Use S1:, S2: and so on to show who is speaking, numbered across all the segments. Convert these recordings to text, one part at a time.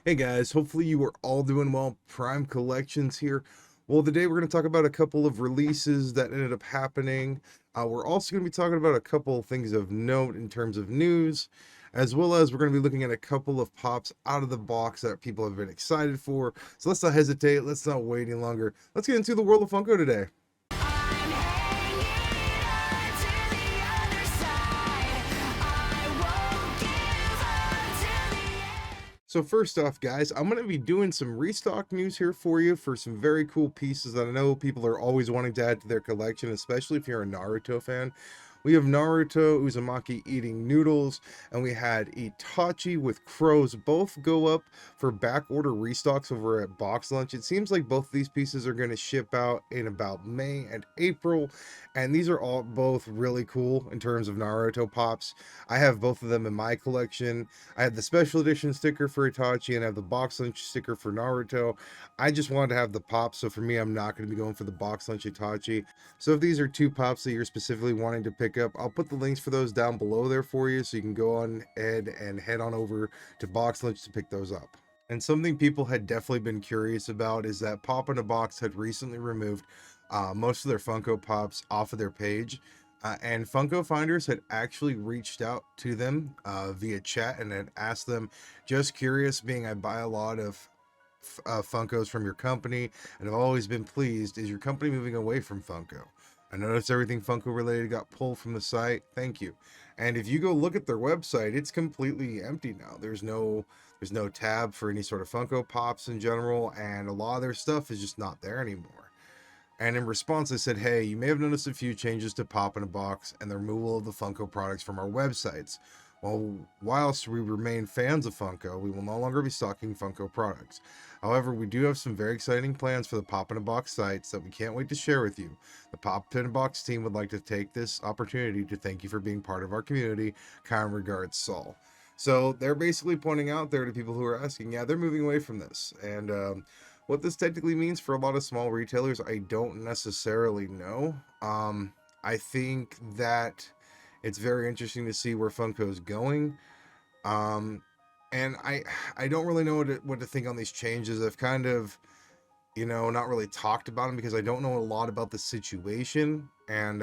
S1: Hey guys, hopefully you are all doing well. Prime Collections here. Well, today we're going to talk about a couple of releases that ended up happening. We're also going to be talking about a couple of things of note in terms of news, as well as we're going to be looking at a couple of pops out of the box that people have been excited for. So let's not hesitate. Let's not wait any longer. Let's get into the world of Funko today. So first off, guys, I'm going to be doing some restock news here for you for some very cool pieces that I know people are always wanting to add to their collection, especially if you're a Naruto fan. We have Naruto Uzumaki eating noodles, and we had Itachi with crows. Both go up for back order restocks over at Box Lunch. It seems like both of these pieces are going to ship out in about May and April, and these are all both really cool in terms of Naruto pops. I have both of them in my collection. I have the special edition sticker for Itachi, and I have the Box Lunch sticker for Naruto. I just wanted to have the pops, so for me, I'm not going to be going for the Box Lunch Itachi. So if these are two pops that you're specifically wanting to pick up, I'll put the links for those down below there for you, so you can go on ahead and head on over to Box Lunch to pick those up. And something people had definitely been curious about is that Pop in a Box had recently removed most of their Funko Pops off of their page. And Funko Finders had actually reached out to them via chat and had asked them, just curious, being I buy a lot of Funkos from your company and I've always been pleased, is your company moving away from Funko? I noticed everything Funko related got pulled from the site. Thank you. And if you go look at their website, it's completely empty now. There's no tab for any sort of Funko Pops in general, and a lot of their stuff is just not there anymore. And in response, I said, hey, you may have noticed a few changes to Pop in a Box and the removal of the Funko products from our websites. Well, whilst we remain fans of Funko, we will no longer be stocking Funko products. However, we do have some very exciting plans for the Pop in a Box sites that we can't wait to share with you. The Pop in a Box team would like to take this opportunity to thank you for being part of our community. Kind regards, Saul. So they're basically pointing out there to people who are asking, yeah, they're moving away from this. And what this technically means for a lot of small retailers, I don't necessarily know. I think that it's very interesting to see where Funko is going. Um, and I don't really know what to think on these changes. I've kind of, not really talked about them because I don't know a lot about the situation. And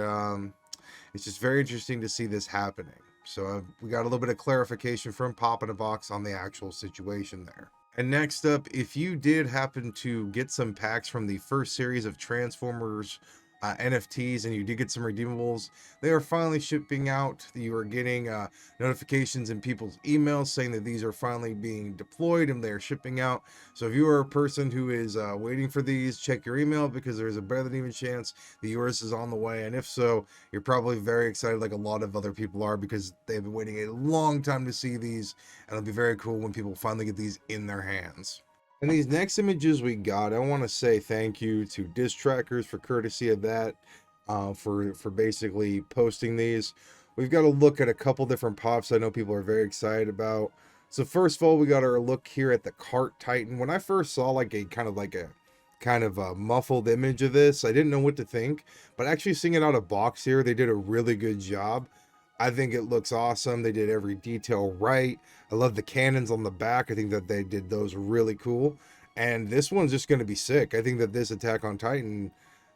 S1: it's just very interesting to see this happening. So we got a little bit of clarification from Pop in a Box on the actual situation there. And next up, if you did happen to get some packs from the first series of Transformers NFTs and you did get some redeemables, they are finally shipping out. You are getting notifications in people's emails saying that these are finally being deployed and they're shipping out. So if you are a person who is waiting for these, check your email because there's a better than even chance that yours is on the way. And if so, you're probably very excited like a lot of other people are because they've been waiting a long time to see these, and it'll be very cool when people finally get these in their hands. And these next images we got, I want to say thank you to Diss Trackers for courtesy of that, for basically posting these. We've got to look at a couple different pops I know people are very excited about. So first of all, we got our look here at the Cart Titan. When I first saw like a kind of a muffled image of this, I didn't know what to think, but actually seeing it out of box here, they did a really good job. I think it looks awesome. They did every detail right. I love the cannons on the back. I think that they did those really cool. And this one's just going to be sick. I think that this Attack on Titan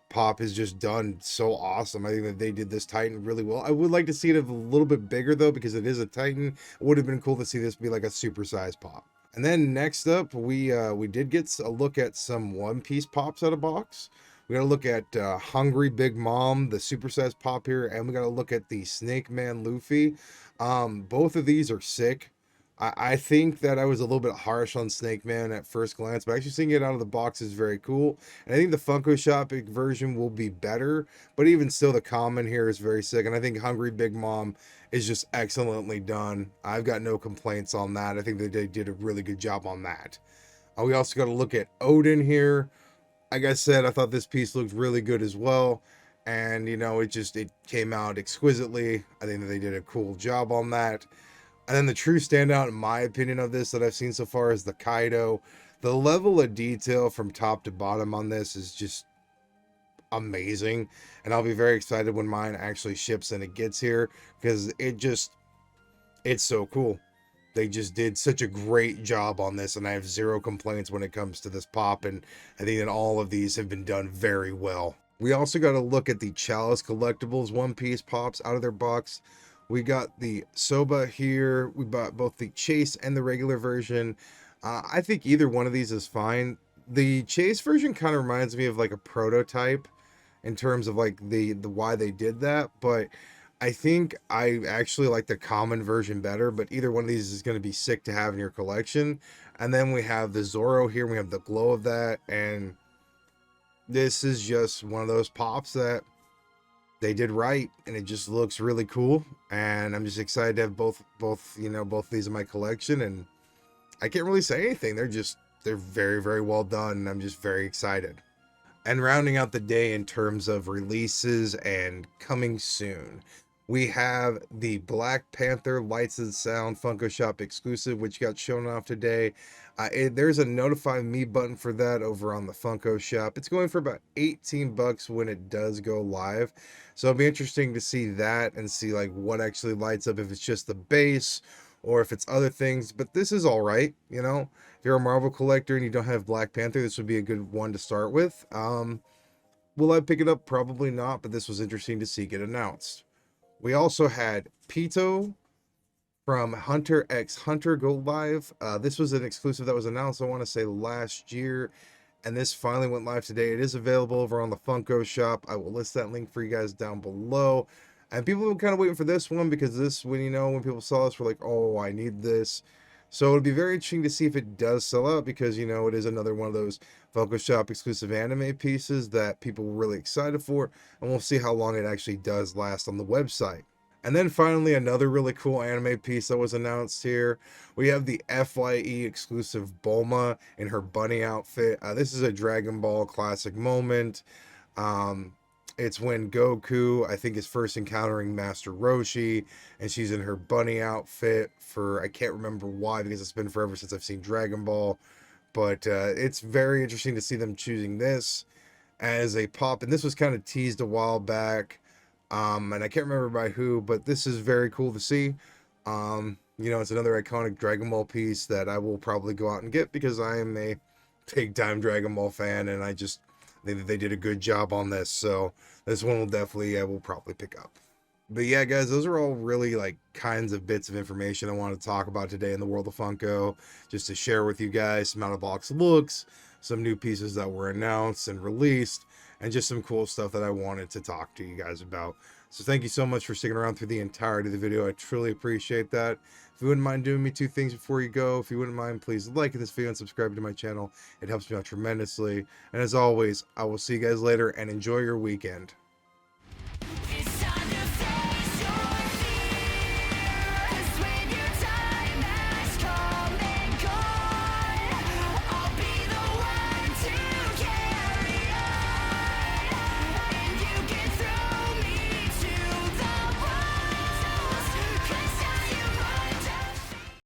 S1: pop is just done so awesome. I think that they did this Titan really well. I would like to see it a little bit bigger though, because it is a Titan. It would have been cool to see this be like a supersized pop. And then next up, we did get a look at some One Piece pops out of box. We got to look at Hungry Big Mom, the supersized pop here, and we got to look at the Snake Man Luffy. Both of these are sick. I think that I was a little bit harsh on Snake Man at first glance, but actually seeing it out of the box is very cool. And I think the Funko Shop version will be better, but even still, the common here is very sick. And I think Hungry Big Mom is just excellently done. I've got no complaints on that. I think that they did a really good job on that. We also got to look at Odin here. Like I said, I thought this piece looked really good as well. And, it came out exquisitely. I think that they did a cool job on that. And then the true standout, in my opinion, of this that I've seen so far is the Kaido. The level of detail from top to bottom on this is just amazing. And I'll be very excited when mine actually ships and it gets here because it's so cool. they just did such a great job on this, and I have zero complaints when it comes to this pop, and I think that all of these have been done very well. We also got to look at the Chalice Collectibles One Piece pops out of their box. We got the Soba here. We bought both the Chase and the regular version. I think either one of these is fine. The Chase version kind of reminds me of like a prototype in terms of like the why they did that, but I think I actually like the common version better. But either one of these is going to be sick to have in your collection. And then we have the Zoro here. We have the glow of that, and this is just one of those pops that they did right, and it just looks really cool. And I'm just excited to have both these in my collection. And I can't really say anything. They're very, very well done, and I'm just very excited. And rounding out the day in terms of releases and coming soon, we have the Black Panther Lights and Sound Funko Shop exclusive, which got shown off today. There's a notify me button for that over on the Funko Shop. It's going for about 18 bucks when it does go live. So it'll be interesting to see that and see like what actually lights up, if it's just the base or if it's other things. But this is all right, you know. If you're a Marvel collector and you don't have Black Panther, this would be a good one to start with. Will I pick it up? Probably not, but this was interesting to see get announced. We also had Pito from Hunter x Hunter go live. This was an exclusive that was announced, I want to say, last year, and this finally went live today. It is available over on the Funko Shop. I will list that link for you guys down below. And people were kind of waiting for this one, because this, when people saw this, were like, oh, I need this. So it'll be very interesting to see if it does sell out, because, it is another one of those Funko Shop exclusive anime pieces that people were really excited for, and we'll see how long it actually does last on the website. And then finally, another really cool anime piece that was announced here. We have the FYE exclusive Bulma in her bunny outfit. This is a Dragon Ball classic moment. It's when Goku, I think, is first encountering Master Roshi, and she's in her bunny outfit for, I can't remember why, because it's been forever since I've seen Dragon Ball. But it's very interesting to see them choosing this as a pop. And this was kind of teased a while back. And I can't remember by who, but this is very cool to see. It's another iconic Dragon Ball piece that I will probably go out and get, because I am a big time Dragon Ball fan, and I think that they did a good job on this. So this one I will probably pick up. But yeah, guys, those are all really like kinds of bits of information I wanted to talk about today in the world of Funko, just to share with you guys some out of box looks, some new pieces that were announced and released, and just some cool stuff that I wanted to talk to you guys about. So thank you so much for sticking around through the entirety of the video. I truly appreciate that. If you wouldn't mind doing me two things before you go, if you wouldn't mind, please like this video and subscribe to my channel. It helps me out tremendously. And as always, I will see you guys later, and enjoy your weekend.